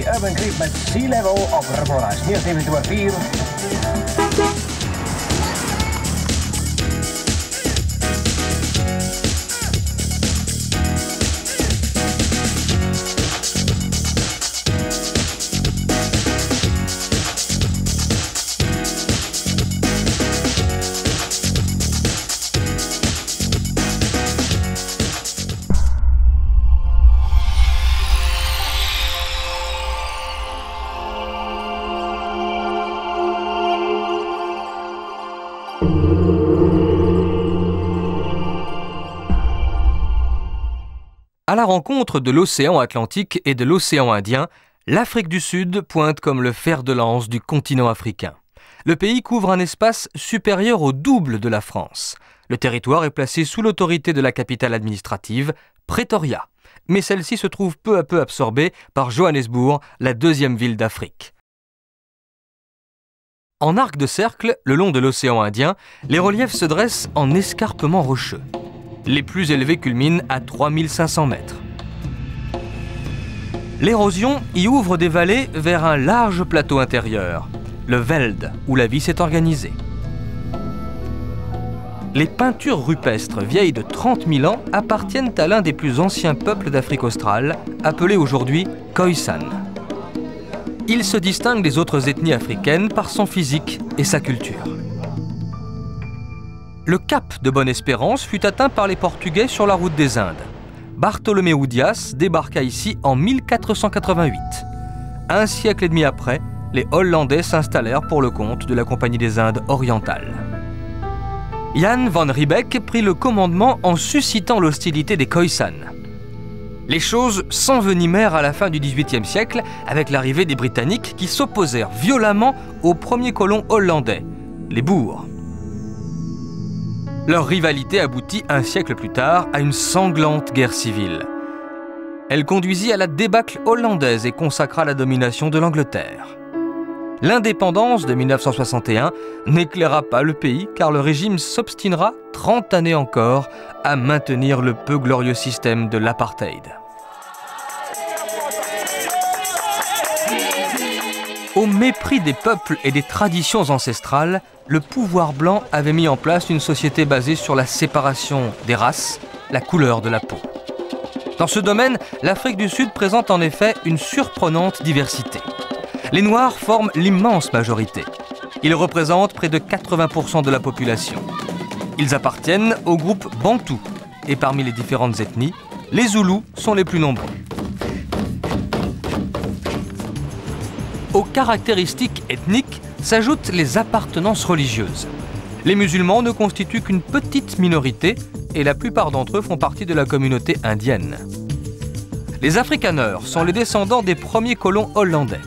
die Urban Creek met Sea Level op Ramona. Sneeuwtemperatuur 4. À la rencontre de l'océan Atlantique et de l'océan Indien, l'Afrique du Sud pointe comme le fer de lance du continent africain. Le pays couvre un espace supérieur au double de la France. Le territoire est placé sous l'autorité de la capitale administrative, Pretoria. Mais celle-ci se trouve peu à peu absorbée par Johannesburg, la deuxième ville d'Afrique. En arc de cercle, le long de l'océan Indien, les reliefs se dressent en escarpements rocheux. Les plus élevés culminent à 3500 mètres. L'érosion y ouvre des vallées vers un large plateau intérieur, le Veld, où la vie s'est organisée. Les peintures rupestres vieilles de 30 000 ans appartiennent à l'un des plus anciens peuples d'Afrique australe, appelé aujourd'hui Khoisan. Il se distingue des autres ethnies africaines par son physique et sa culture. Le cap de Bonne-Espérance fut atteint par les Portugais sur la route des Indes. Bartholoméu Dias débarqua ici en 1488. Un siècle et demi après, les Hollandais s'installèrent pour le compte de la Compagnie des Indes orientales. Jan van Riebeeck prit le commandement en suscitant l'hostilité des Khoisan. Les choses s'envenimèrent à la fin du XVIIIe siècle avec l'arrivée des Britanniques qui s'opposèrent violemment aux premiers colons hollandais, les Boers. Leur rivalité aboutit un siècle plus tard à une sanglante guerre civile. Elle conduisit à la débâcle hollandaise et consacra la domination de l'Angleterre. L'indépendance de 1961 n'éclaira pas le pays car le régime s'obstinera 30 années encore à maintenir le peu glorieux système de l'apartheid. Au mépris des peuples et des traditions ancestrales, le pouvoir blanc avait mis en place une société basée sur la séparation des races, la couleur de la peau. Dans ce domaine, l'Afrique du Sud présente en effet une surprenante diversité. Les Noirs forment l'immense majorité. Ils représentent près de 80% de la population. Ils appartiennent au groupe Bantou, et parmi les différentes ethnies, les Zoulous sont les plus nombreux. Aux caractéristiques ethniques s'ajoutent les appartenances religieuses. Les musulmans ne constituent qu'une petite minorité et la plupart d'entre eux font partie de la communauté indienne. Les Afrikaners sont les descendants des premiers colons hollandais.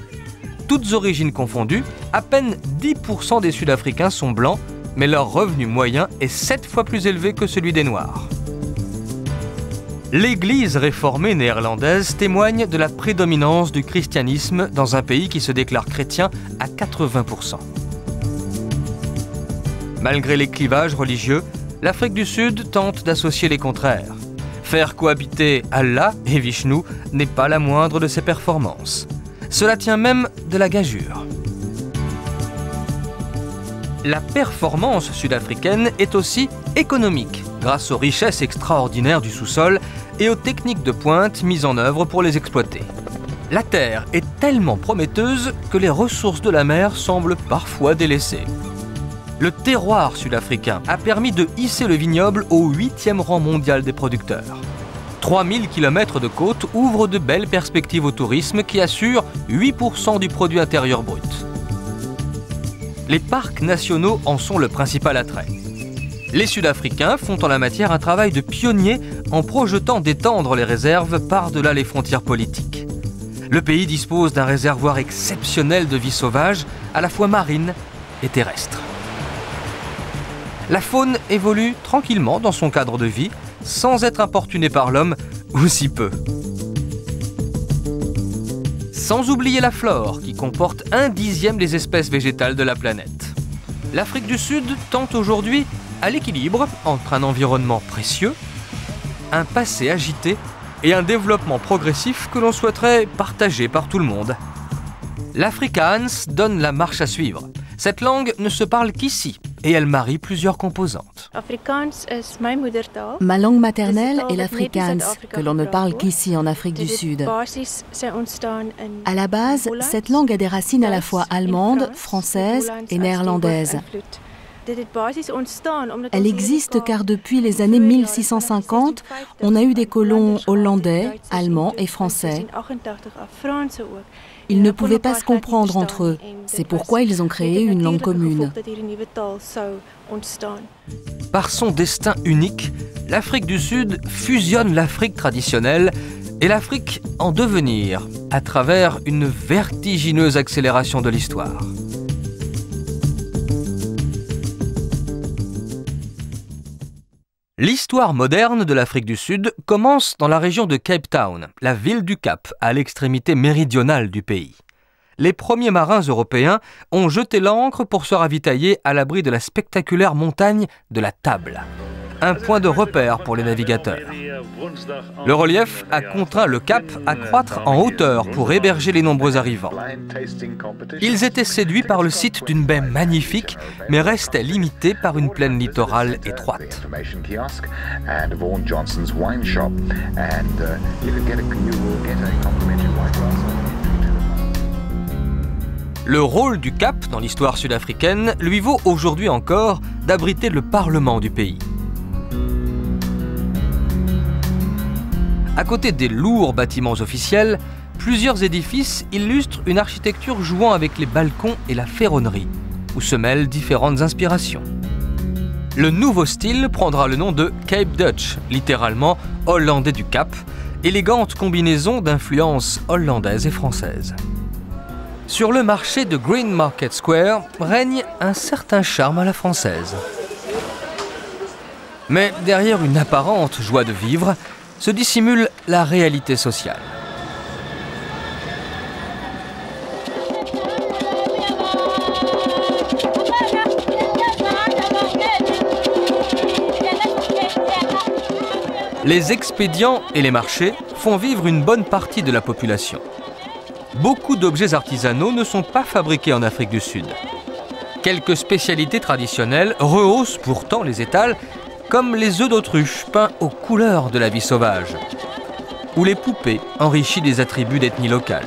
Toutes origines confondues, à peine 10% des Sud-Africains sont blancs, mais leur revenu moyen est 7 fois plus élevé que celui des Noirs. L'Église réformée néerlandaise témoigne de la prédominance du christianisme dans un pays qui se déclare chrétien à 80%. Malgré les clivages religieux, l'Afrique du Sud tente d'associer les contraires. Faire cohabiter Allah et Vishnu n'est pas la moindre de ses performances. Cela tient même de la gageure. La performance sud-africaine est aussi économique, grâce aux richesses extraordinaires du sous-sol et aux techniques de pointe mises en œuvre pour les exploiter. La terre est tellement prometteuse que les ressources de la mer semblent parfois délaissées. Le terroir sud-africain a permis de hisser le vignoble au 8e rang mondial des producteurs. 3000 km de côte ouvrent de belles perspectives au tourisme qui assurent 8% du produit intérieur brut. Les parcs nationaux en sont le principal attrait. Les Sud-Africains font en la matière un travail de pionnier en projetant d'étendre les réserves par-delà les frontières politiques. Le pays dispose d'un réservoir exceptionnel de vie sauvage, à la fois marine et terrestre. La faune évolue tranquillement dans son cadre de vie, sans être importunée par l'homme, ou si peu. Sans oublier la flore, qui comporte 1/10 des espèces végétales de la planète. L'Afrique du Sud tente aujourd'hui à l'équilibre entre un environnement précieux, un passé agité et un développement progressif que l'on souhaiterait partager par tout le monde. L'Afrikaans donne la marche à suivre. Cette langue ne se parle qu'ici et elle marie plusieurs composantes. Ma langue maternelle est l'Afrikaans, que l'on ne parle qu'ici en Afrique du Sud. À la base, cette langue a des racines à la fois allemandes, françaises et néerlandaises. Elle existe car depuis les années 1650, on a eu des colons hollandais, allemands et français. Ils ne pouvaient pas se comprendre entre eux. C'est pourquoi ils ont créé une langue commune. Par son destin unique, l'Afrique du Sud fusionne l'Afrique traditionnelle et l'Afrique en devenir à travers une vertigineuse accélération de l'histoire. L'histoire moderne de l'Afrique du Sud commence dans la région de Cape Town, la ville du Cap, à l'extrémité méridionale du pays. Les premiers marins européens ont jeté l'ancre pour se ravitailler à l'abri de la spectaculaire montagne de la Table, un point de repère pour les navigateurs. Le relief a contraint le Cap à croître en hauteur pour héberger les nombreux arrivants. Ils étaient séduits par le site d'une baie magnifique, mais restaient limités par une plaine littorale étroite. Le rôle du Cap dans l'histoire sud-africaine lui vaut aujourd'hui encore d'abriter le Parlement du pays. À côté des lourds bâtiments officiels, plusieurs édifices illustrent une architecture jouant avec les balcons et la ferronnerie, où se mêlent différentes inspirations. Le nouveau style prendra le nom de Cape Dutch, littéralement hollandais du Cap, élégante combinaison d'influences hollandaises et françaises. Sur le marché de Green Market Square règne un certain charme à la française. Mais derrière une apparente joie de vivre, se dissimule la réalité sociale. Les expédients et les marchés font vivre une bonne partie de la population. Beaucoup d'objets artisanaux ne sont pas fabriqués en Afrique du Sud. Quelques spécialités traditionnelles rehaussent pourtant les étals, comme les œufs d'autruche peints aux couleurs de la vie sauvage, ou les poupées enrichies des attributs d'ethnie locale.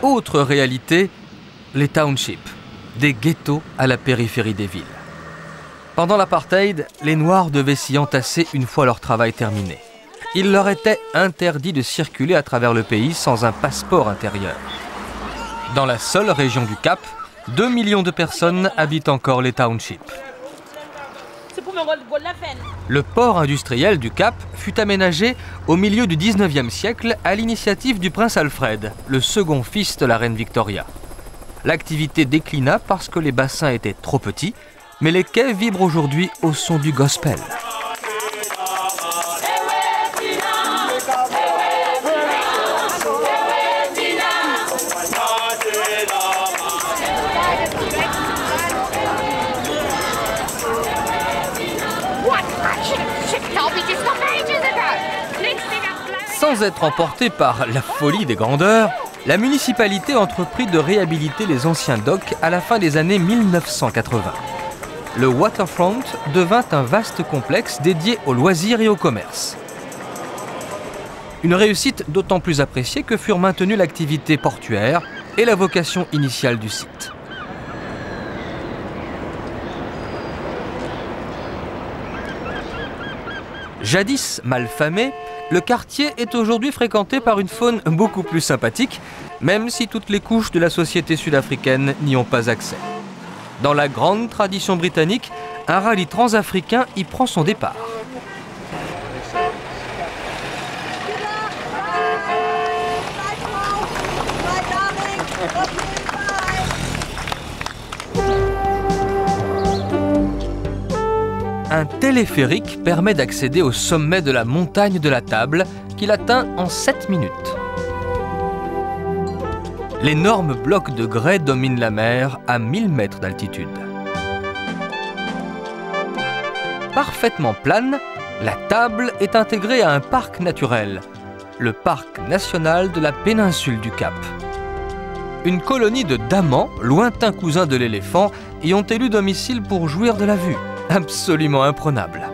Autre réalité, les townships, des ghettos à la périphérie des villes. Pendant l'apartheid, les Noirs devaient s'y entasser une fois leur travail terminé. Il leur était interdit de circuler à travers le pays sans un passeport intérieur. Dans la seule région du Cap, 2 millions de personnes habitent encore les townships. Le port industriel du Cap fut aménagé au milieu du 19e siècle à l'initiative du prince Alfred, le second fils de la reine Victoria. L'activité déclina parce que les bassins étaient trop petits, mais les quais vibrent aujourd'hui au son du gospel. Sans être emporté par la folie des grandeurs, la municipalité entreprit de réhabiliter les anciens docks à la fin des années 1980. Le Waterfront devint un vaste complexe dédié aux loisirs et au commerce. Une réussite d'autant plus appréciée que furent maintenues l'activité portuaire et la vocation initiale du site. Jadis malfamé, le quartier est aujourd'hui fréquenté par une faune beaucoup plus sympathique, même si toutes les couches de la société sud-africaine n'y ont pas accès. Dans la grande tradition britannique, un rallye transafricain y prend son départ. Un téléphérique permet d'accéder au sommet de la montagne de la Table, qu'il atteint en 7 minutes. L'énorme bloc de grès domine la mer à 1000 mètres d'altitude. Parfaitement plane, la Table est intégrée à un parc naturel, le parc national de la péninsule du Cap. Une colonie de damans, lointains cousins de l'éléphant, y ont élu domicile pour jouir de la vue, absolument imprenable.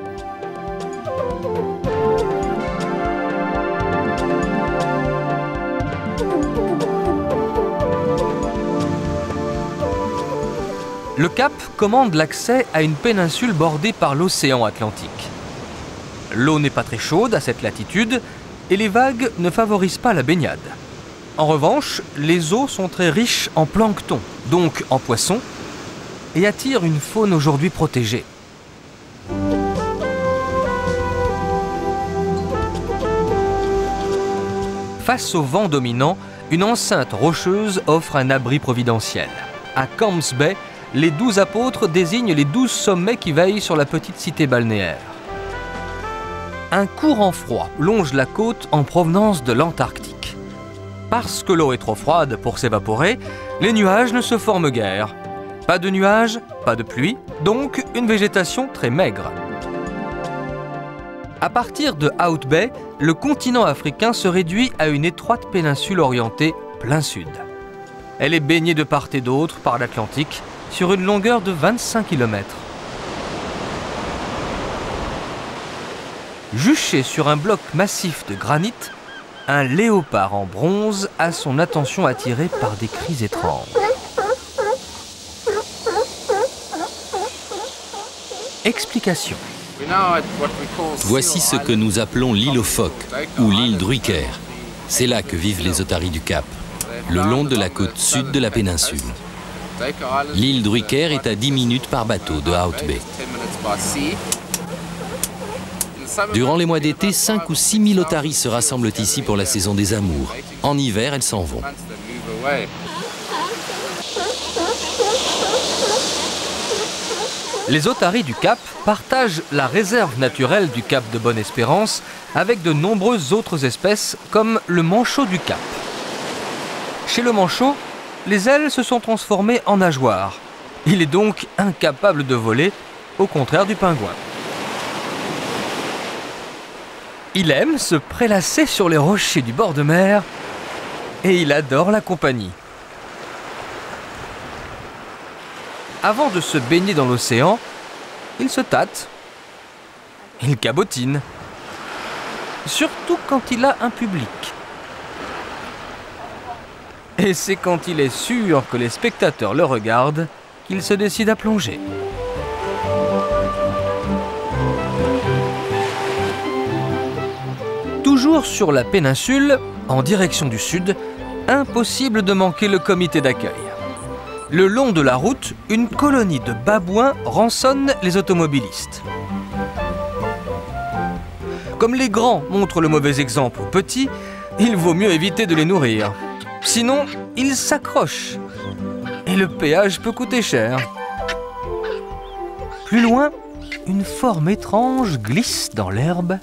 Le Cap commande l'accès à une péninsule bordée par l'océan Atlantique. L'eau n'est pas très chaude à cette latitude et les vagues ne favorisent pas la baignade. En revanche, les eaux sont très riches en plancton, donc en poissons, et attirent une faune aujourd'hui protégée. Face au vent dominant, une enceinte rocheuse offre un abri providentiel. À Camps Bay, les 12 apôtres désignent les 12 sommets qui veillent sur la petite cité balnéaire. Un courant froid longe la côte en provenance de l'Antarctique. Parce que l'eau est trop froide pour s'évaporer, les nuages ne se forment guère. Pas de nuages, pas de pluie, donc une végétation très maigre. À partir de Out Bay, le continent africain se réduit à une étroite péninsule orientée plein sud. Elle est baignée de part et d'autre par l'Atlantique, sur une longueur de 25 km. Juché sur un bloc massif de granit, un léopard en bronze a son attention attirée par des cris étranges. Explication. Voici ce que nous appelons l'île aux phoques, ou l'île Druiker. C'est là que vivent les otaries du Cap, le long de la côte sud de la péninsule. L'île Druiker est à 10 minutes par bateau de Out Bay. Durant les mois d'été, 5 ou 6 000 otaries se rassemblent ici pour la saison des amours. En hiver, elles s'en vont. Les otaries du Cap partagent la réserve naturelle du Cap de Bonne-Espérance avec de nombreuses autres espèces comme le manchot du Cap. Chez le manchot, les ailes se sont transformées en nageoires. Il est donc incapable de voler, au contraire du pingouin. Il aime se prélasser sur les rochers du bord de mer et il adore la compagnie. Avant de se baigner dans l'océan, il se tâte, il cabotine, surtout quand il a un public. Et c'est quand il est sûr que les spectateurs le regardent qu'il se décide à plonger. Toujours sur la péninsule, en direction du sud, impossible de manquer le comité d'accueil. Le long de la route, une colonie de babouins rançonne les automobilistes. Comme les grands montrent le mauvais exemple aux petits, il vaut mieux éviter de les nourrir. Sinon, ils s'accrochent. Et le péage peut coûter cher. Plus loin, une forme étrange glisse dans l'herbe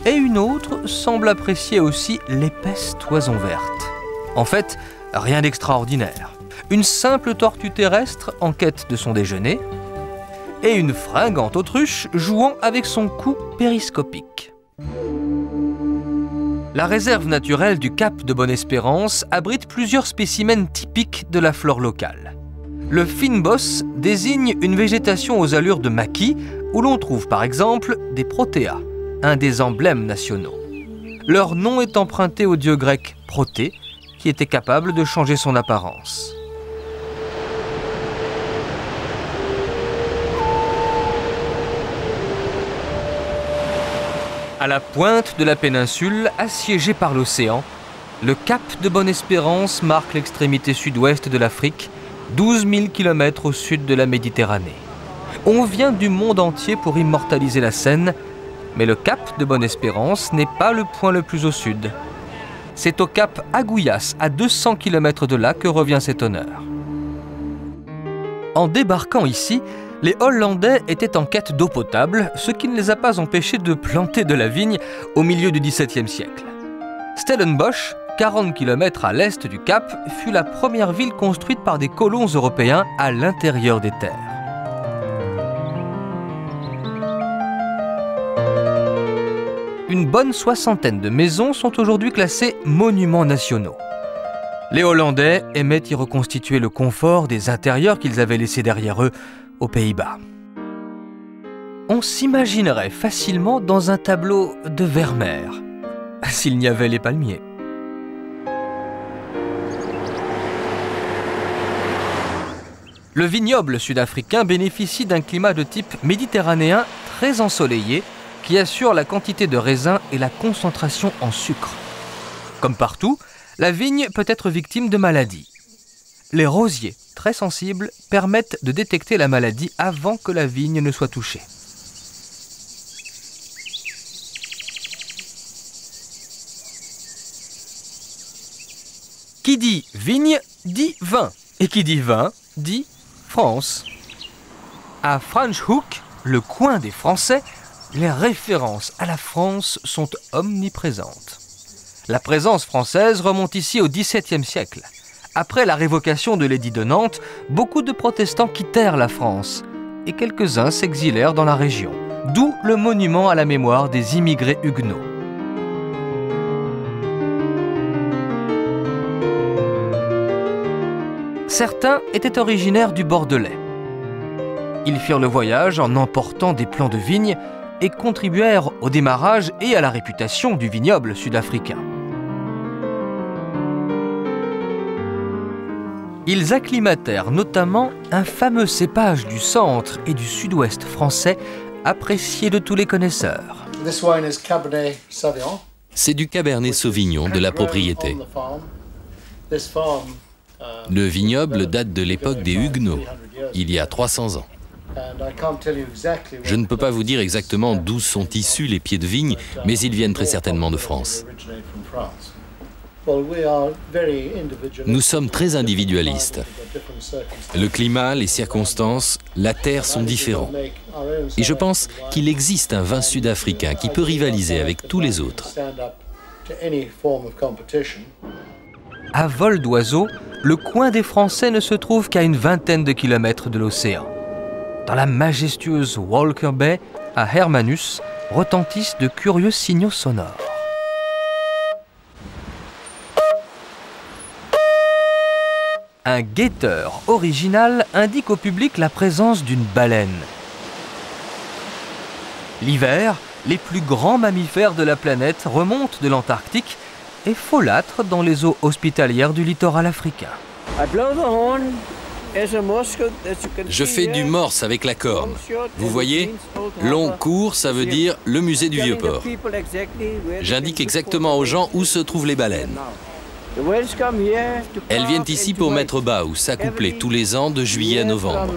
et une autre semble apprécier aussi l'épaisse toison verte. En fait, rien d'extraordinaire. Une simple tortue terrestre en quête de son déjeuner et une fringante autruche jouant avec son cou périscopique. La réserve naturelle du Cap de Bonne-Espérance abrite plusieurs spécimens typiques de la flore locale. Le fynbos désigne une végétation aux allures de maquis où l'on trouve par exemple des protéas, un des emblèmes nationaux. Leur nom est emprunté au dieu grec Proté, qui était capable de changer son apparence. À la pointe de la péninsule, assiégée par l'océan, le Cap de Bonne-Espérance marque l'extrémité sud-ouest de l'Afrique, 12 000 km au sud de la Méditerranée. On vient du monde entier pour immortaliser la scène, mais le Cap de Bonne-Espérance n'est pas le point le plus au sud. C'est au Cap Agouillas, à 200 km de là, que revient cet honneur. En débarquant ici, les Hollandais étaient en quête d'eau potable, ce qui ne les a pas empêchés de planter de la vigne au milieu du XVIIe siècle. Stellenbosch, 40 km à l'est du Cap, fut la première ville construite par des colons européens à l'intérieur des terres. une bonne soixantaine de maisons sont aujourd'hui classées monuments nationaux. Les Hollandais aimaient y reconstituer le confort des intérieurs qu'ils avaient laissés derrière eux aux Pays-Bas. On s'imaginerait facilement dans un tableau de Vermeer, s'il n'y avait les palmiers. Le vignoble sud-africain bénéficie d'un climat de type méditerranéen très ensoleillé qui assure la quantité de raisin et la concentration en sucre. Comme partout, la vigne peut être victime de maladies. Les rosiers, très sensibles, permettent de détecter la maladie avant que la vigne ne soit touchée. Qui dit vigne, dit vin. Et qui dit vin, dit France. À Franschhoek, le coin des Français, les références à la France sont omniprésentes. La présence française remonte ici au XVIIe siècle. Après la révocation de l'édit de Nantes, beaucoup de protestants quittèrent la France et quelques-uns s'exilèrent dans la région, d'où le monument à la mémoire des immigrés huguenots. Certains étaient originaires du Bordelais. Ils firent le voyage en emportant des plants de vignes et contribuèrent au démarrage et à la réputation du vignoble sud-africain. Ils acclimatèrent notamment un fameux cépage du centre et du sud-ouest français, apprécié de tous les connaisseurs. C'est du Cabernet Sauvignon de la propriété. Le vignoble date de l'époque des Huguenots, il y a 300 ans. Je ne peux pas vous dire exactement d'où sont issus les pieds de vigne, mais ils viennent très certainement de France. Nous sommes très individualistes. Le climat, les circonstances, la terre sont différents. Et je pense qu'il existe un vin sud-africain qui peut rivaliser avec tous les autres. À vol d'oiseau, le coin des Français ne se trouve qu'à une vingtaine de kilomètres de l'océan. Dans la majestueuse Walker Bay, à Hermanus, retentissent de curieux signaux sonores. Un guetteur original indique au public la présence d'une baleine. L'hiver, les plus grands mammifères de la planète remontent de l'Antarctique et folâtrent dans les eaux hospitalières du littoral africain. Je fais du morse avec la corne. Vous voyez, long, court, ça veut dire le musée du Vieux-Port. J'indique exactement aux gens où se trouvent les baleines. Elles viennent ici pour mettre bas ou s'accoupler tous les ans de juillet à novembre.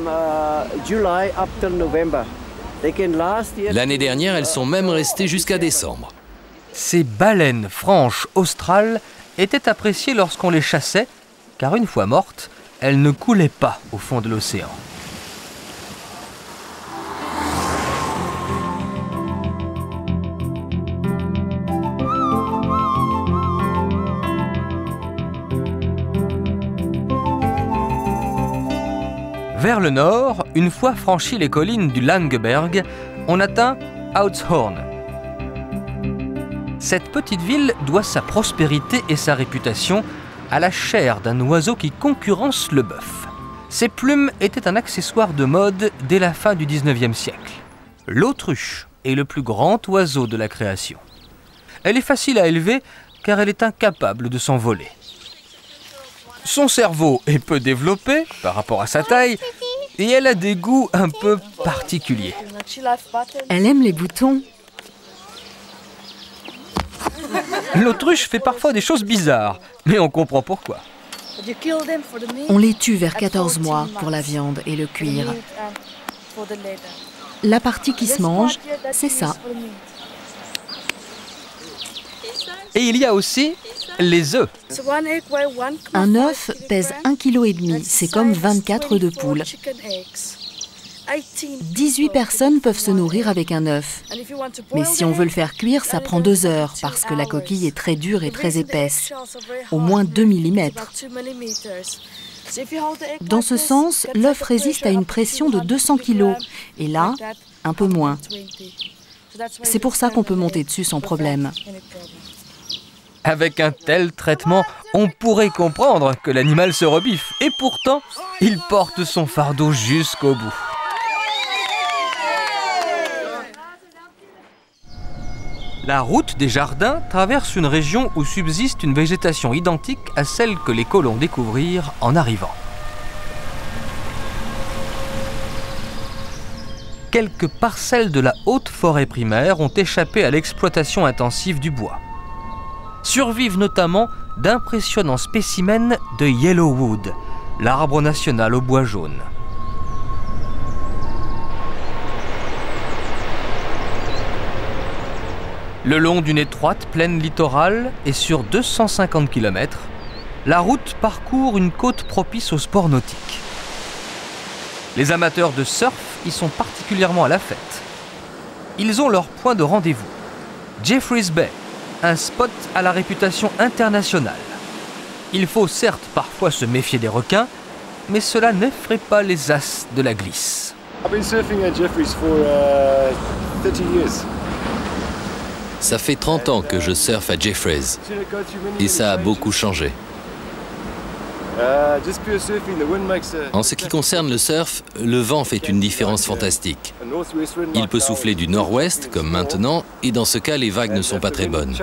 L'année dernière, elles sont même restées jusqu'à décembre. Ces baleines franches australes étaient appréciées lorsqu'on les chassait, car une fois mortes, elles ne coulaient pas au fond de l'océan. Vers le nord, une fois franchi les collines du Langeberg, on atteint Oudtshoorn. Cette petite ville doit sa prospérité et sa réputation à la chair d'un oiseau qui concurrence le bœuf. Ses plumes étaient un accessoire de mode dès la fin du XIXe siècle. L'autruche est le plus grand oiseau de la création. Elle est facile à élever car elle est incapable de s'envoler. Son cerveau est peu développé par rapport à sa taille et elle a des goûts un peu particuliers. Elle aime les boutons. L'autruche fait parfois des choses bizarres, mais on comprend pourquoi. On les tue vers 14 mois pour la viande et le cuir. La partie qui se mange, c'est ça. Et il y a aussi les œufs. Un œuf pèse 1,5 kg, c'est comme 24 œufs de poule. 18 personnes peuvent se nourrir avec un œuf. Mais si on veut le faire cuire, ça prend 2 heures parce que la coquille est très dure et très épaisse, au moins 2 mm. Dans ce sens, l'œuf résiste à une pression de 200 kg, et là, un peu moins. C'est pour ça qu'on peut monter dessus sans problème. Avec un tel traitement, on pourrait comprendre que l'animal se rebiffe. Et pourtant, il porte son fardeau jusqu'au bout. La route des jardins traverse une région où subsiste une végétation identique à celle que les colons découvrirent en arrivant. Quelques parcelles de la haute forêt primaire ont échappé à l'exploitation intensive du bois. Survivent notamment d'impressionnants spécimens de Yellowwood, l'arbre national au bois jaune. Le long d'une étroite plaine littorale et sur 250 km, la route parcourt une côte propice aux sports nautiques. Les amateurs de surf y sont particulièrement à la fête. Ils ont leur point de rendez-vous, Jeffreys Bay, un spot à la réputation internationale. Il faut certes parfois se méfier des requins, mais cela n'effraie pas les as de la glisse. Ça fait 30 ans que je surfe à Jeffreys et ça a beaucoup changé. En ce qui concerne le surf, le vent fait une différence fantastique. Il peut souffler du nord-ouest, comme maintenant, et dans ce cas, les vagues ne sont pas très bonnes.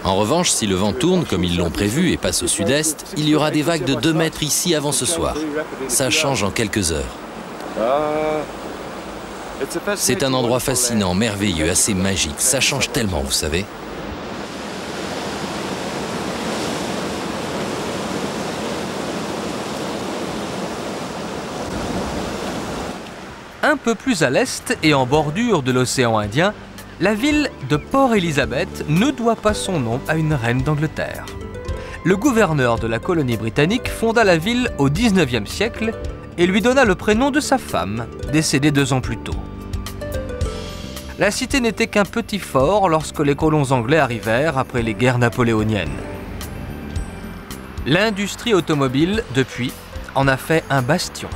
En revanche, si le vent tourne comme ils l'ont prévu et passe au sud-est, il y aura des vagues de 2 mètres ici avant ce soir. Ça change en quelques heures. C'est un endroit fascinant, merveilleux, assez magique. Ça change tellement, vous savez. Un peu plus à l'est et en bordure de l'océan Indien, la ville de Port Elizabeth ne doit pas son nom à une reine d'Angleterre. Le gouverneur de la colonie britannique fonda la ville au XIXe siècle et lui donna le prénom de sa femme, décédée 2 ans plus tôt. La cité n'était qu'un petit fort lorsque les colons anglais arrivèrent après les guerres napoléoniennes. L'industrie automobile, depuis, en a fait un bastion.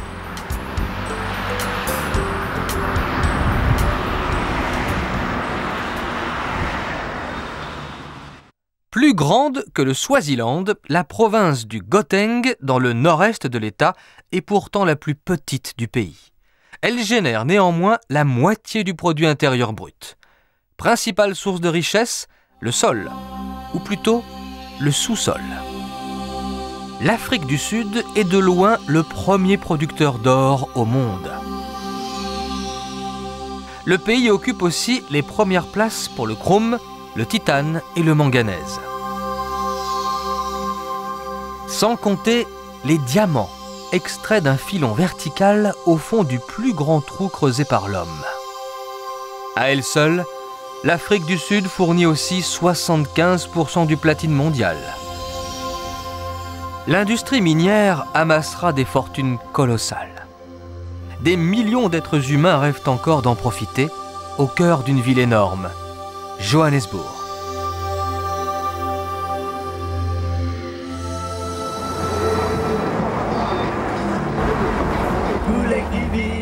Plus grande que le Swaziland, la province du Gauteng, dans le nord-est de l'État, est pourtant la plus petite du pays. Elle génère néanmoins la moitié du produit intérieur brut. Principale source de richesse, le sol, ou plutôt le sous-sol. L'Afrique du Sud est de loin le premier producteur d'or au monde. Le pays occupe aussi les premières places pour le chrome, le titane et le manganèse. Sans compter les diamants, extraits d'un filon vertical au fond du plus grand trou creusé par l'homme. À elle seule, l'Afrique du Sud fournit aussi 75% du platine mondial. L'industrie minière amassera des fortunes colossales. Des millions d'êtres humains rêvent encore d'en profiter au cœur d'une ville énorme, Johannesburg.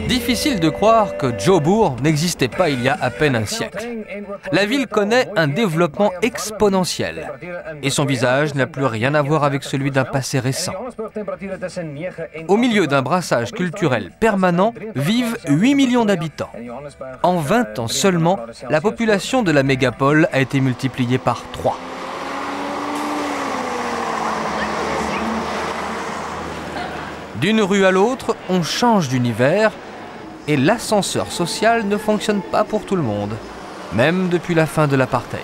Difficile de croire que Joburg n'existait pas il y a à peine un siècle. La ville connaît un développement exponentiel et son visage n'a plus rien à voir avec celui d'un passé récent. Au milieu d'un brassage culturel permanent vivent 8 millions d'habitants. En 20 ans seulement, la population de la mégapole a été multipliée par 3. D'une rue à l'autre, on change d'univers et l'ascenseur social ne fonctionne pas pour tout le monde, même depuis la fin de l'apartheid.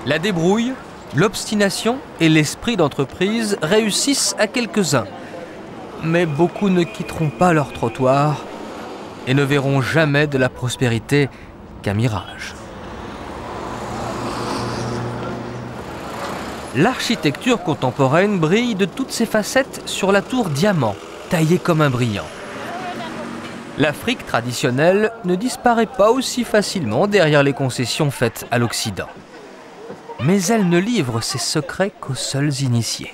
La débrouille, l'obstination et l'esprit d'entreprise réussissent à quelques-uns, mais beaucoup ne quitteront pas leur trottoir et ne verront jamais de la prospérité qu'un mirage. L'architecture contemporaine brille de toutes ses facettes sur la tour Diamant, taillée comme un brillant. L'Afrique traditionnelle ne disparaît pas aussi facilement derrière les concessions faites à l'Occident. Mais elle ne livre ses secrets qu'aux seuls initiés.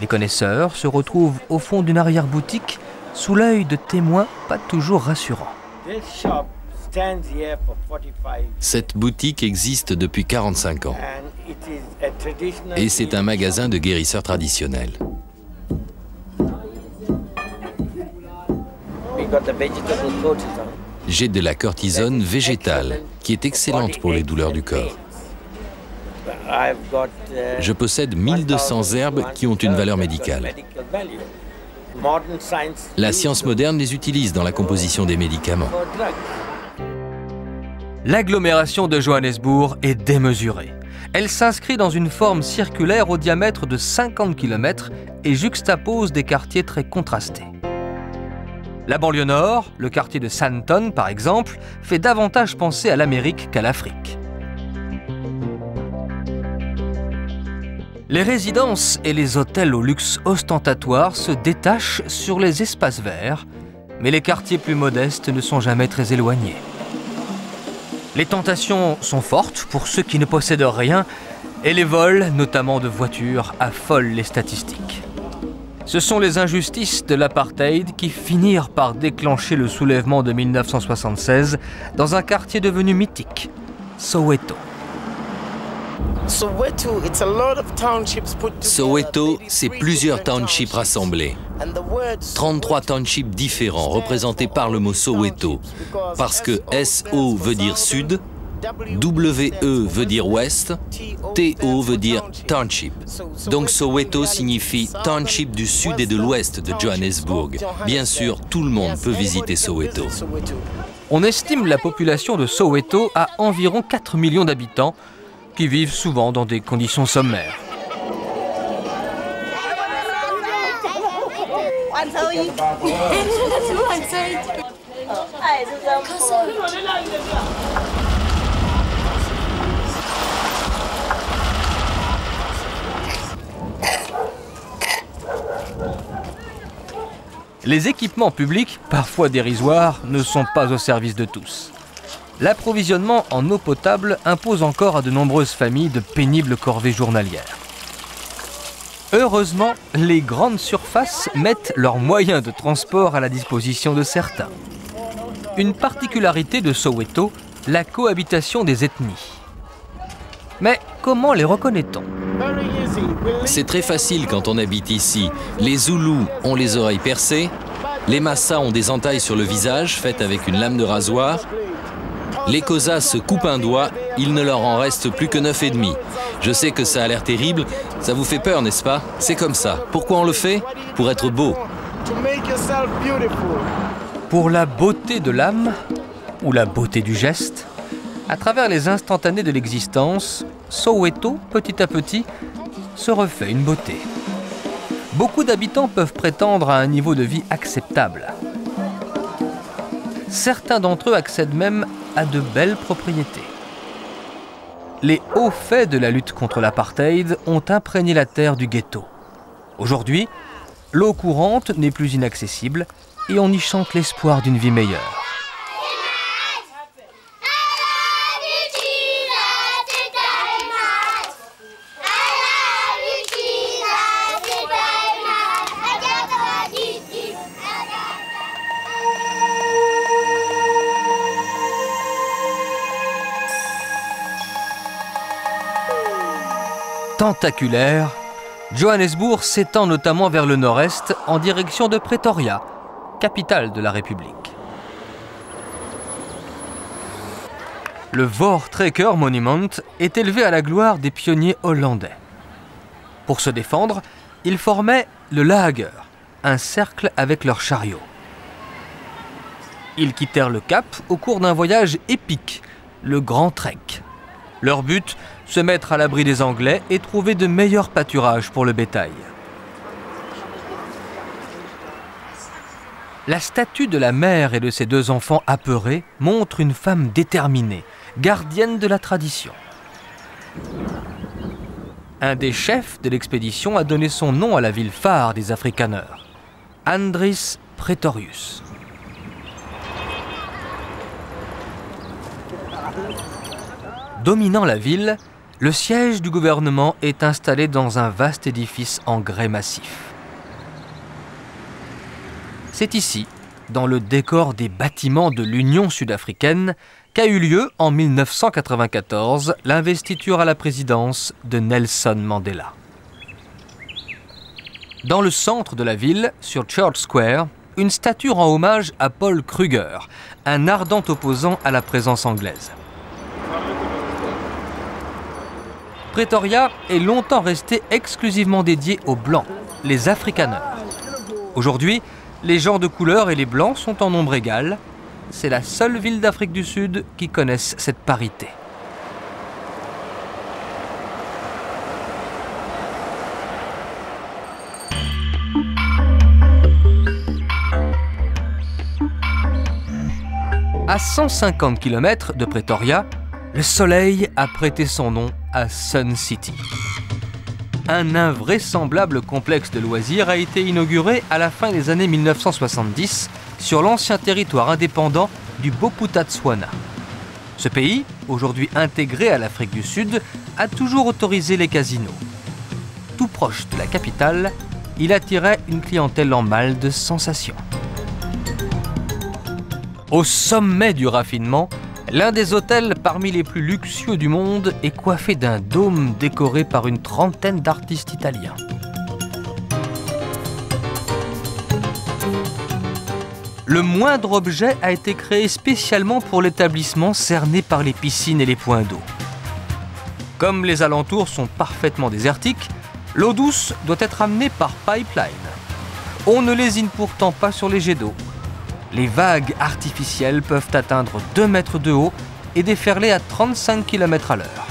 Les connaisseurs se retrouvent au fond d'une arrière-boutique sous l'œil de témoins pas toujours rassurants. Cette boutique existe depuis 45 ans et c'est un magasin de guérisseurs traditionnels. J'ai de la cortisone végétale qui est excellente pour les douleurs du corps. Je possède 1200 herbes qui ont une valeur médicale. La science moderne les utilise dans la composition des médicaments. L'agglomération de Johannesburg est démesurée. Elle s'inscrit dans une forme circulaire au diamètre de 50 km et juxtapose des quartiers très contrastés. La banlieue nord, le quartier de Sandton par exemple, fait davantage penser à l'Amérique qu'à l'Afrique. Les résidences et les hôtels au luxe ostentatoire se détachent sur les espaces verts, mais les quartiers plus modestes ne sont jamais très éloignés. Les tentations sont fortes pour ceux qui ne possèdent rien et les vols, notamment de voitures, affolent les statistiques. Ce sont les injustices de l'apartheid qui finirent par déclencher le soulèvement de 1976 dans un quartier devenu mythique, Soweto. Soweto, c'est plusieurs townships rassemblés. 33 townships différents représentés par le mot Soweto, parce que SO veut dire sud, WE veut dire ouest, TO veut dire township. Donc Soweto signifie township du sud et de l'ouest de Johannesburg. Bien sûr, tout le monde peut visiter Soweto. On estime la population de Soweto à environ 4 millions d'habitants, qui vivent souvent dans des conditions sommaires. Les équipements publics, parfois dérisoires, ne sont pas au service de tous. L'approvisionnement en eau potable impose encore à de nombreuses familles de pénibles corvées journalières. Heureusement, les grandes surfaces mettent leurs moyens de transport à la disposition de certains. Une particularité de Soweto, la cohabitation des ethnies. Mais comment les reconnaît-on? C'est très facile quand on habite ici. Les Zoulous ont les oreilles percées, les Massas ont des entailles sur le visage faites avec une lame de rasoir, les Xhosa se coupent un doigt, il ne leur en reste plus que 9,5. Je sais que ça a l'air terrible, ça vous fait peur, n'est-ce pas? C'est comme ça. Pourquoi on le fait? Pour être beau. Pour la beauté de l'âme, ou la beauté du geste, à travers les instantanés de l'existence, Soweto, petit à petit, se refait une beauté. Beaucoup d'habitants peuvent prétendre à un niveau de vie acceptable. Certains d'entre eux accèdent même à de belles propriétés. Les hauts faits de la lutte contre l'apartheid ont imprégné la terre du ghetto. Aujourd'hui, l'eau courante n'est plus inaccessible et on y chante l'espoir d'une vie meilleure. Tentaculaire, Johannesburg s'étend notamment vers le nord-est en direction de Pretoria, capitale de la République. Le Voortrekker Monument est élevé à la gloire des pionniers hollandais. Pour se défendre, ils formaient le lager, un cercle avec leurs chariots. Ils quittèrent le Cap au cours d'un voyage épique, le Grand Trek. Leur but, se mettre à l'abri des Anglais et trouver de meilleurs pâturages pour le bétail. La statue de la mère et de ses deux enfants apeurés montre une femme déterminée, gardienne de la tradition. Un des chefs de l'expédition a donné son nom à la ville phare des Afrikaners, Andries Pretorius. Dominant la ville, le siège du gouvernement est installé dans un vaste édifice en grès massif. C'est ici, dans le décor des bâtiments de l'Union sud-africaine, qu'a eu lieu en 1994 l'investiture à la présidence de Nelson Mandela. Dans le centre de la ville, sur Church Square, une statue rend hommage à Paul Kruger, un ardent opposant à la présence anglaise. Pretoria est longtemps resté exclusivement dédié aux Blancs, les Afrikaners. Aujourd'hui, les gens de couleur et les Blancs sont en nombre égal. C'est la seule ville d'Afrique du Sud qui connaisse cette parité. À 150 km de Pretoria, le soleil a prêté son nom à Sun City. Un invraisemblable complexe de loisirs a été inauguré à la fin des années 1970 sur l'ancien territoire indépendant du Bophuthatswana. Ce pays, aujourd'hui intégré à l'Afrique du Sud, a toujours autorisé les casinos. Tout proche de la capitale, il attirait une clientèle en mal de sensations. Au sommet du raffinement, l'un des hôtels parmi les plus luxueux du monde est coiffé d'un dôme décoré par une trentaine d'artistes italiens. Le moindre objet a été créé spécialement pour l'établissement cerné par les piscines et les points d'eau. Comme les alentours sont parfaitement désertiques, l'eau douce doit être amenée par pipeline. On ne lésine pourtant pas sur les jets d'eau. Les vagues artificielles peuvent atteindre 2 mètres de haut et déferler à 35 km à l'heure.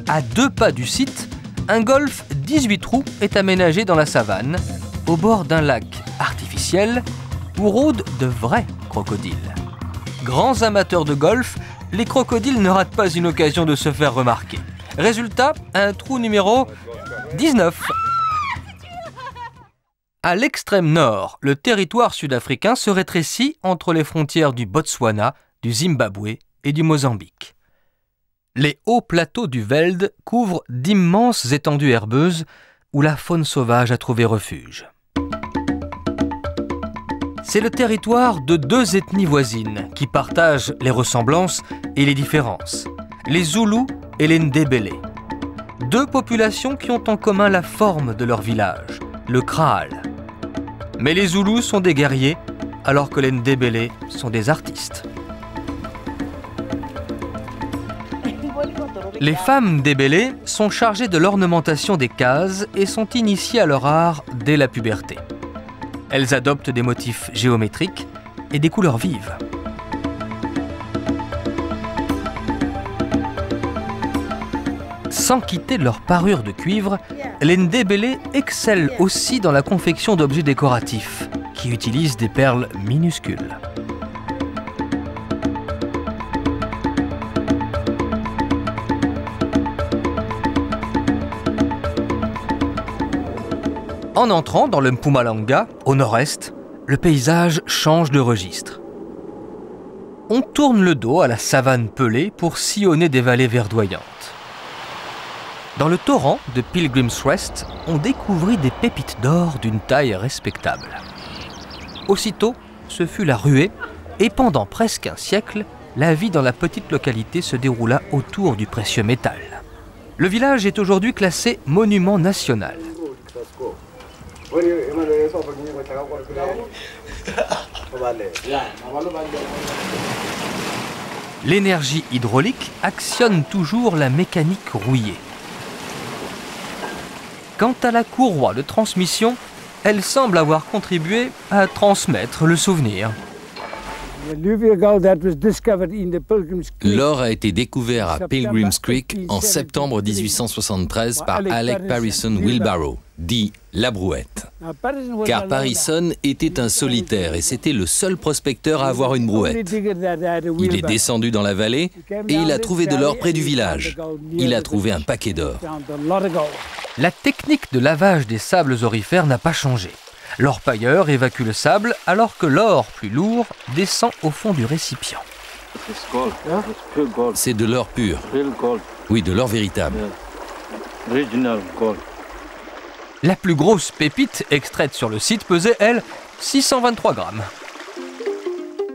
À 2 pas du site, un golf 18 trous est aménagé dans la savane, au bord d'un lac artificiel où rôdent de vrais crocodiles. Grands amateurs de golf, les crocodiles ne ratent pas une occasion de se faire remarquer. Résultat, un trou numéro 19. À l'extrême nord, le territoire sud-africain se rétrécit entre les frontières du Botswana, du Zimbabwe et du Mozambique. Les hauts plateaux du Veld couvrent d'immenses étendues herbeuses où la faune sauvage a trouvé refuge. C'est le territoire de 2 ethnies voisines qui partagent les ressemblances et les différences, les Zoulous et les Ndébélé. 2 populations qui ont en commun la forme de leur village, le kraal. Mais les Zoulous sont des guerriers, alors que les Ndébélé sont des artistes. Les femmes Ndébélé sont chargées de l'ornementation des cases et sont initiées à leur art dès la puberté. Elles adoptent des motifs géométriques et des couleurs vives. Sans quitter leur parure de cuivre, les Ndébélé excellent aussi dans la confection d'objets décoratifs, qui utilisent des perles minuscules. En entrant dans le Mpumalanga, au nord-est, le paysage change de registre. On tourne le dos à la savane pelée pour sillonner des vallées verdoyantes. Dans le torrent de Pilgrim's Rest, on découvrit des pépites d'or d'une taille respectable. Aussitôt, ce fut la ruée, et pendant presque un siècle, la vie dans la petite localité se déroula autour du précieux métal. Le village est aujourd'hui classé monument national. L'énergie hydraulique actionne toujours la mécanique rouillée. Quant à la courroie de transmission, elle semble avoir contribué à transmettre le souvenir. L'or a été découvert à Pilgrim's Creek en septembre 1873 par Alec Parison Wheelbarrow, dit La Brouette. Car Parison était un solitaire et c'était le seul prospecteur à avoir une brouette. Il est descendu dans la vallée et il a trouvé de l'or près du village. Il a trouvé un paquet d'or. La technique de lavage des sables aurifères n'a pas changé. L'orpailleur évacue le sable alors que l'or plus lourd descend au fond du récipient. C'est de l'or pur. Oui, de l'or véritable. La plus grosse pépite extraite sur le site pesait, elle, 623 grammes.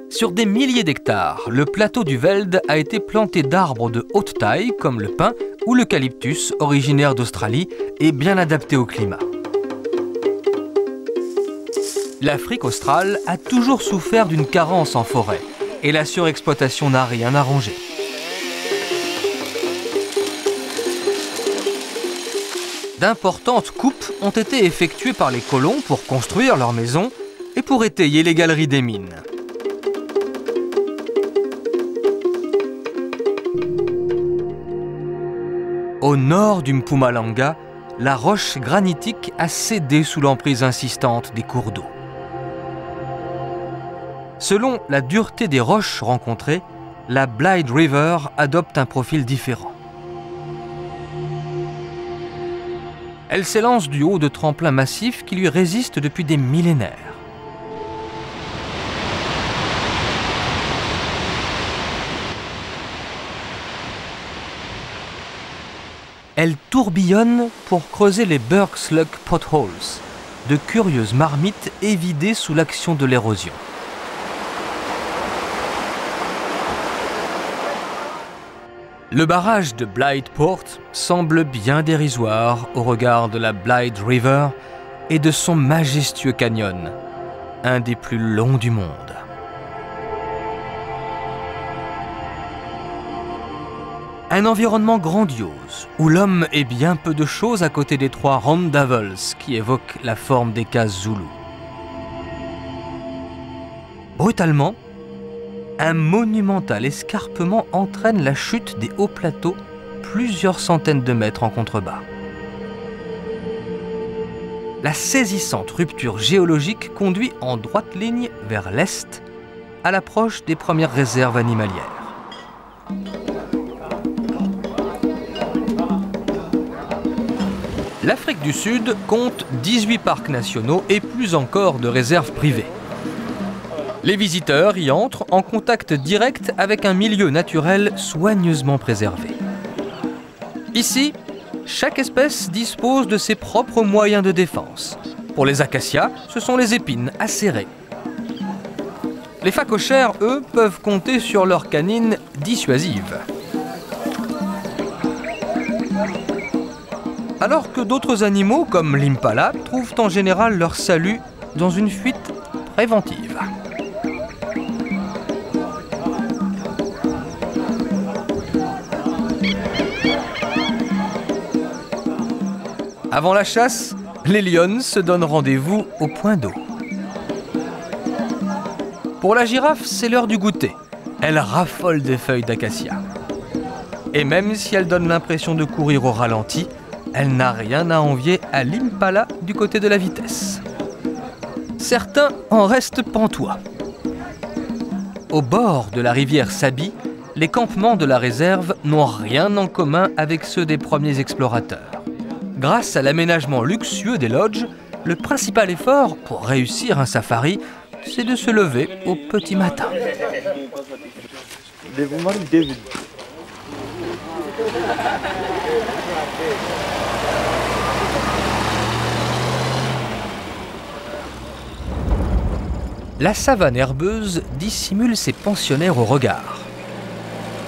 Sur des milliers d'hectares, le plateau du Veld a été planté d'arbres de haute taille comme le pin ou l'eucalyptus, originaire d'Australie et bien adapté au climat. L'Afrique australe a toujours souffert d'une carence en forêt et la surexploitation n'a rien arrangé. D'importantes coupes ont été effectuées par les colons pour construire leurs maisons et pour étayer les galeries des mines. Au nord du Mpumalanga, la roche granitique a cédé sous l'emprise insistante des cours d'eau. Selon la dureté des roches rencontrées, la Blyde River adopte un profil différent. Elle s'élance du haut de tremplins massifs qui lui résistent depuis des millénaires. Elle tourbillonne pour creuser les Burkslug Potholes, de curieuses marmites évidées sous l'action de l'érosion. Le barrage de Blyde Port semble bien dérisoire au regard de la Blyde River et de son majestueux canyon, un des plus longs du monde. Un environnement grandiose, où l'homme est bien peu de choses à côté des 3 Round Devils qui évoquent la forme des cases zoulous. Brutalement, un monumental escarpement entraîne la chute des hauts plateaux plusieurs centaines de mètres en contrebas. La saisissante rupture géologique conduit en droite ligne vers l'est, à l'approche des premières réserves animalières. L'Afrique du Sud compte 18 parcs nationaux et plus encore de réserves privées. Les visiteurs y entrent en contact direct avec un milieu naturel soigneusement préservé. Ici, chaque espèce dispose de ses propres moyens de défense. Pour les acacias, ce sont les épines acérées. Les phacochères, eux, peuvent compter sur leurs canines dissuasives. Alors que d'autres animaux, comme l'impala, trouvent en général leur salut dans une fuite préventive. Avant la chasse, les lionnes se donnent rendez-vous au point d'eau. Pour la girafe, c'est l'heure du goûter. Elle raffole des feuilles d'acacia. Et même si elle donne l'impression de courir au ralenti, elle n'a rien à envier à l'impala du côté de la vitesse. Certains en restent pantois. Au bord de la rivière Sabi, les campements de la réserve n'ont rien en commun avec ceux des premiers explorateurs. Grâce à l'aménagement luxueux des lodges, le principal effort pour réussir un safari, c'est de se lever au petit matin. La savane herbeuse dissimule ses pensionnaires au regard.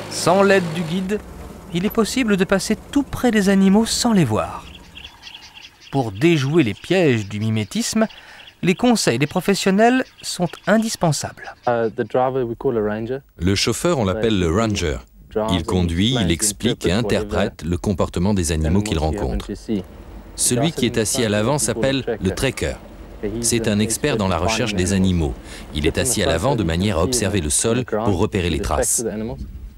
Sans l'aide du guide, il est possible de passer tout près des animaux sans les voir. Pour déjouer les pièges du mimétisme, les conseils des professionnels sont indispensables. Le chauffeur, on l'appelle le ranger. Il conduit, il explique et interprète le comportement des animaux qu'il rencontre. Celui qui est assis à l'avant s'appelle le trekker. C'est un expert dans la recherche des animaux. Il est assis à l'avant de manière à observer le sol pour repérer les traces.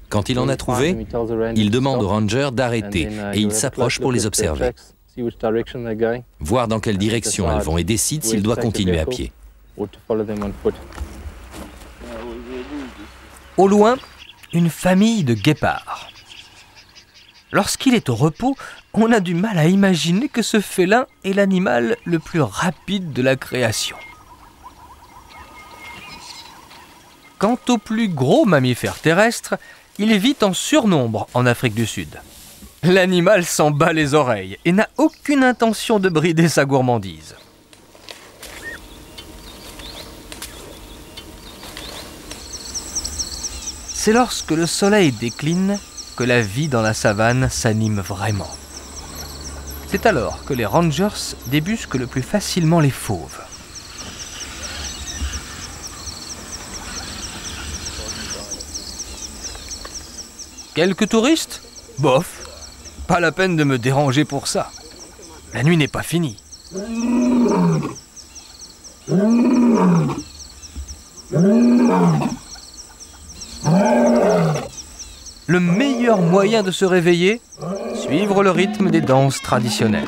Quand il en a trouvé, il demande au ranger d'arrêter et il s'approche pour les observer. Voir dans quelle direction elles vont et décide s'il doit continuer à pied. Au loin, une famille de guépards. Lorsqu'il est au repos, on a du mal à imaginer que ce félin est l'animal le plus rapide de la création. Quant au plus gros mammifère terrestre, il vit en surnombre en Afrique du Sud. L'animal s'en bat les oreilles et n'a aucune intention de brider sa gourmandise. C'est lorsque le soleil décline que la vie dans la savane s'anime vraiment. C'est alors que les rangers débusquent le plus facilement les fauves. Quelques touristes? Bof, pas la peine de me déranger pour ça. La nuit n'est pas finie. Le meilleur moyen de se réveiller, suivre le rythme des danses traditionnelles.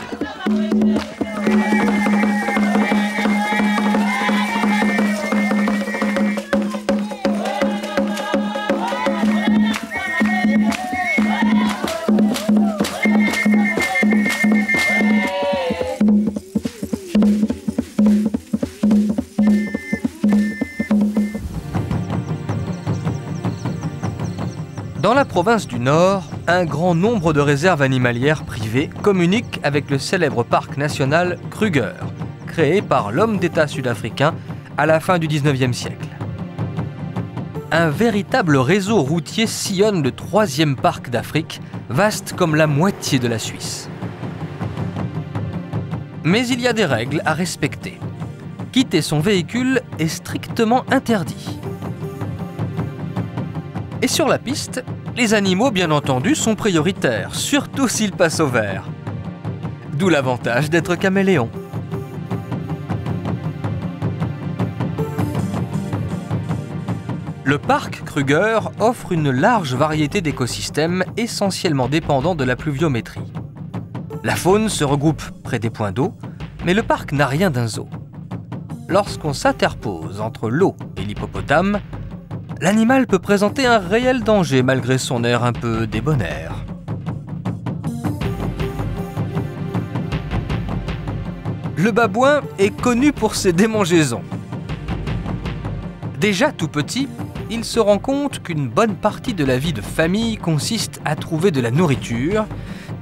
Dans la province du Nord, un grand nombre de réserves animalières privées communiquent avec le célèbre parc national Kruger, créé par l'homme d'État sud-africain à la fin du 19e siècle. Un véritable réseau routier sillonne le 3e parc d'Afrique, vaste comme la moitié de la Suisse. Mais il y a des règles à respecter. Quitter son véhicule est strictement interdit. Et sur la piste, les animaux, bien entendu, sont prioritaires, surtout s'ils passent au vert. D'où l'avantage d'être caméléon. Le parc Kruger offre une large variété d'écosystèmes essentiellement dépendants de la pluviométrie. La faune se regroupe près des points d'eau, mais le parc n'a rien d'un zoo. Lorsqu'on s'interpose entre l'eau et l'hippopotame, l'animal peut présenter un réel danger malgré son air un peu débonnaire. Le babouin est connu pour ses démangeaisons. Déjà tout petit, il se rend compte qu'une bonne partie de la vie de famille consiste à trouver de la nourriture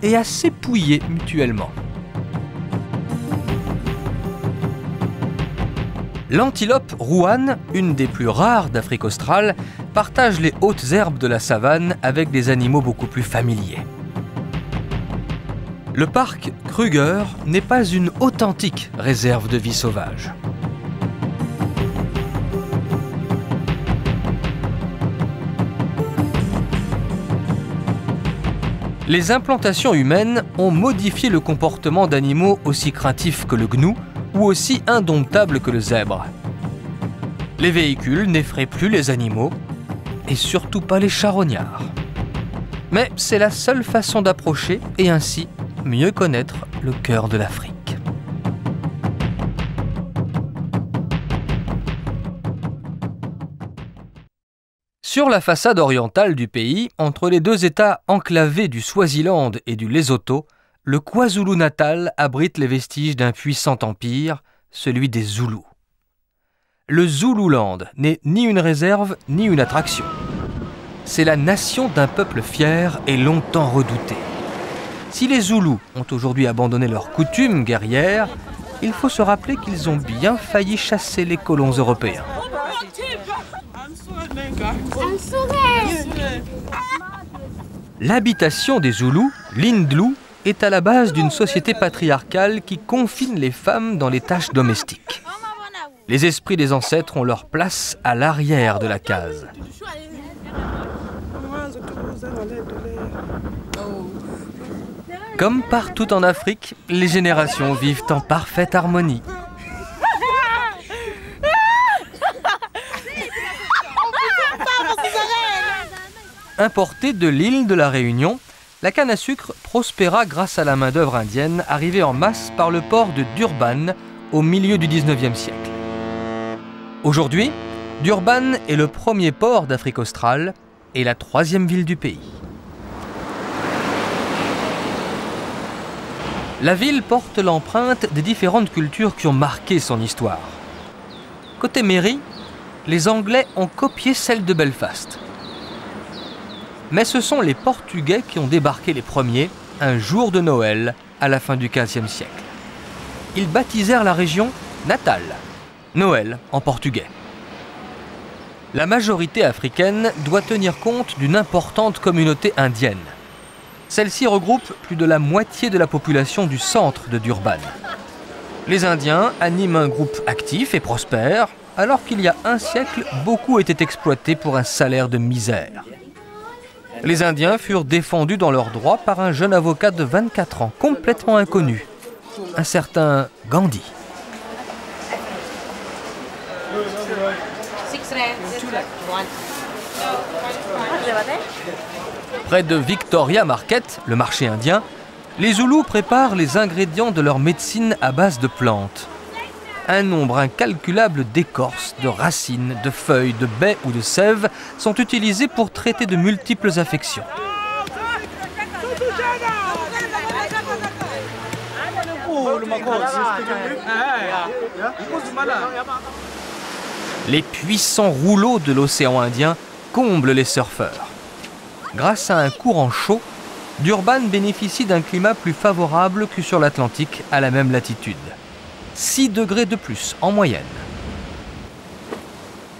et à s'épouiller mutuellement. L'antilope rouane, une des plus rares d'Afrique australe, partage les hautes herbes de la savane avec des animaux beaucoup plus familiers. Le parc Kruger n'est pas une authentique réserve de vie sauvage. Les implantations humaines ont modifié le comportement d'animaux aussi craintifs que le gnou, ou aussi indomptable que le zèbre. Les véhicules n'effraient plus les animaux, et surtout pas les charognards. Mais c'est la seule façon d'approcher et ainsi mieux connaître le cœur de l'Afrique. Sur la façade orientale du pays, entre les deux États enclavés du Swaziland et du Lesotho, le KwaZulu-Natal abrite les vestiges d'un puissant empire, celui des Zoulous. Le Zululand n'est ni une réserve ni une attraction. C'est la nation d'un peuple fier et longtemps redouté. Si les Zoulous ont aujourd'hui abandonné leurs coutumes guerrières, il faut se rappeler qu'ils ont bien failli chasser les colons européens. L'habitation des Zoulous, l'Indlou, est à la base d'une société patriarcale qui confine les femmes dans les tâches domestiques. Les esprits des ancêtres ont leur place à l'arrière de la case. Comme partout en Afrique, les générations vivent en parfaite harmonie. Importée de l'île de la Réunion, la canne à sucre prospéra grâce à la main-d'œuvre indienne arrivée en masse par le port de Durban au milieu du 19e siècle. Aujourd'hui, Durban est le premier port d'Afrique australe et la 3e ville du pays. La ville porte l'empreinte des différentes cultures qui ont marqué son histoire. Côté mairie, les Anglais ont copié celle de Belfast. Mais ce sont les Portugais qui ont débarqué les premiers, un jour de Noël, à la fin du XVe siècle. Ils baptisèrent la région Natal, Noël en portugais. La majorité africaine doit tenir compte d'une importante communauté indienne. Celle-ci regroupe plus de la moitié de la population du centre de Durban. Les Indiens animent un groupe actif et prospère, alors qu'il y a un siècle, beaucoup étaient exploités pour un salaire de misère. Les Indiens furent défendus dans leurs droits par un jeune avocat de 24 ans, complètement inconnu, un certain Gandhi. Près de Victoria Market, le marché indien, les Zoulous préparent les ingrédients de leur médecine à base de plantes. Un nombre incalculable d'écorces, de racines, de feuilles, de baies ou de sèves sont utilisés pour traiter de multiples affections. Les puissants rouleaux de l'océan Indien comblent les surfeurs. Grâce à un courant chaud, Durban bénéficie d'un climat plus favorable que sur l'Atlantique à la même latitude. 6 degrés de plus en moyenne.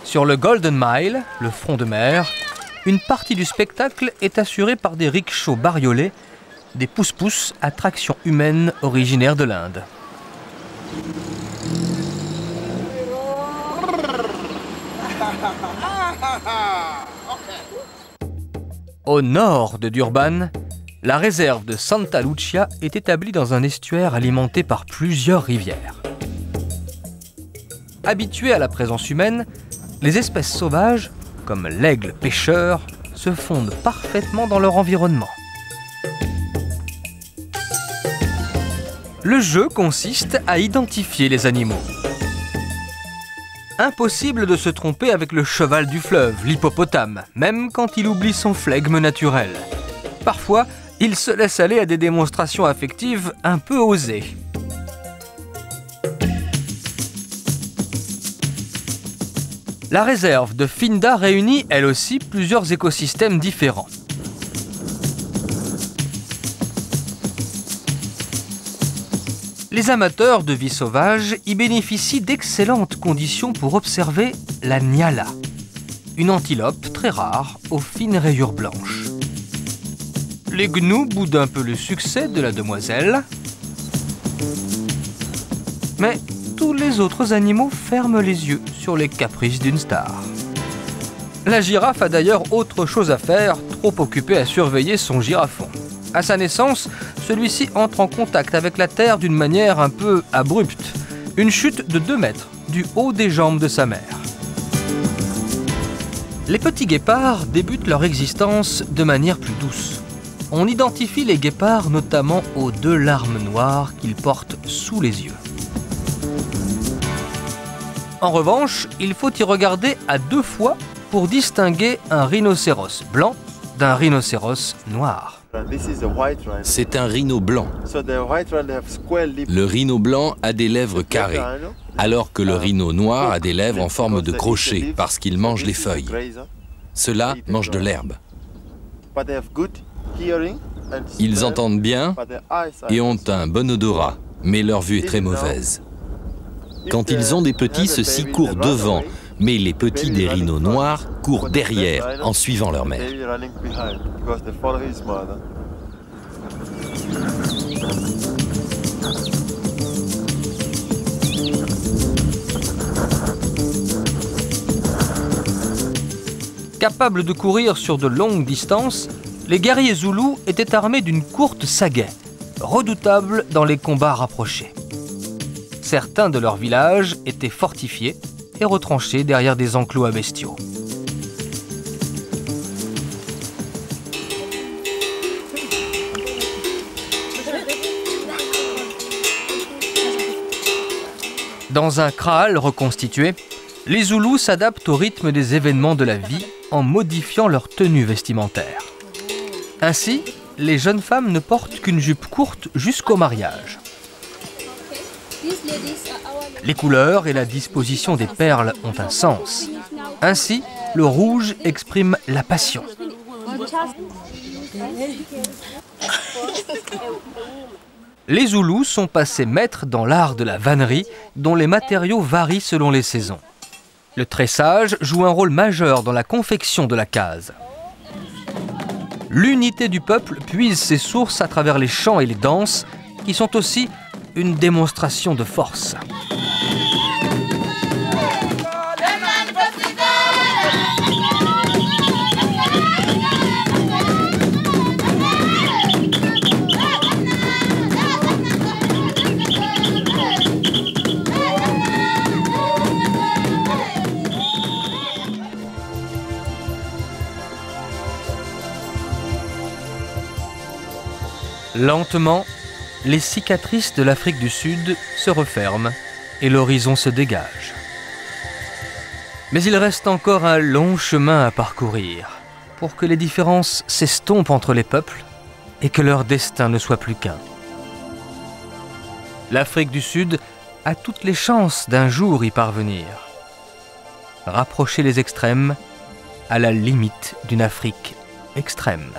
Sur le Golden Mile, le front de mer, une partie du spectacle est assurée par des rickshaws bariolés, des pousse-pousse à traction humaine originaires de l'Inde. Au nord de Durban, la réserve de Santa Lucia est établie dans un estuaire alimenté par plusieurs rivières. Habituées à la présence humaine, les espèces sauvages, comme l'aigle pêcheur, se fondent parfaitement dans leur environnement. Le jeu consiste à identifier les animaux. Impossible de se tromper avec le cheval du fleuve, l'hippopotame, même quand il oublie son flegme naturel. Parfois, il se laisse aller à des démonstrations affectives un peu osées. La réserve de Finda réunit, elle aussi, plusieurs écosystèmes différents. Les amateurs de vie sauvage y bénéficient d'excellentes conditions pour observer la nyala, une antilope très rare aux fines rayures blanches. Les gnous boudent un peu le succès de la demoiselle, mais tous les autres animaux ferment les yeux sur les caprices d'une star. La girafe a d'ailleurs autre chose à faire, trop occupée à surveiller son girafon. À sa naissance, celui-ci entre en contact avec la terre d'une manière un peu abrupte. Une chute de 2 mètres du haut des jambes de sa mère. Les petits guépards débutent leur existence de manière plus douce. On identifie les guépards notamment aux 2 larmes noires qu'ils portent sous les yeux. En revanche, il faut y regarder à 2 fois pour distinguer un rhinocéros blanc d'un rhinocéros noir. C'est un rhino blanc. Le rhino blanc a des lèvres carrées, alors que le rhino noir a des lèvres en forme de crochet parce qu'il mange les feuilles. Ceux-là mangent de l'herbe. Ils entendent bien et ont un bon odorat, mais leur vue est très mauvaise. Quand ils ont des petits, ceux-ci courent devant, mais les petits des rhinos noirs courent derrière en suivant leur mère. Capables de courir sur de longues distances, les guerriers zoulous étaient armés d'une courte sagaie, redoutable dans les combats rapprochés. Certains de leurs villages étaient fortifiés et retranchés derrière des enclos à bestiaux. Dans un kraal reconstitué, les Zoulous s'adaptent au rythme des événements de la vie en modifiant leur tenue vestimentaire. Ainsi, les jeunes femmes ne portent qu'une jupe courte jusqu'au mariage. Les couleurs et la disposition des perles ont un sens. Ainsi, le rouge exprime la passion. Les Zoulous sont passés maîtres dans l'art de la vannerie, dont les matériaux varient selon les saisons. Le tressage joue un rôle majeur dans la confection de la case. L'unité du peuple puise ses sources à travers les chants et les danses, qui sont aussi une démonstration de force. Lentement, les cicatrices de l'Afrique du Sud se referment et l'horizon se dégage. Mais il reste encore un long chemin à parcourir pour que les différences s'estompent entre les peuples et que leur destin ne soit plus qu'un. L'Afrique du Sud a toutes les chances d'un jour y parvenir. Rapprocher les extrêmes à la limite d'une Afrique extrême.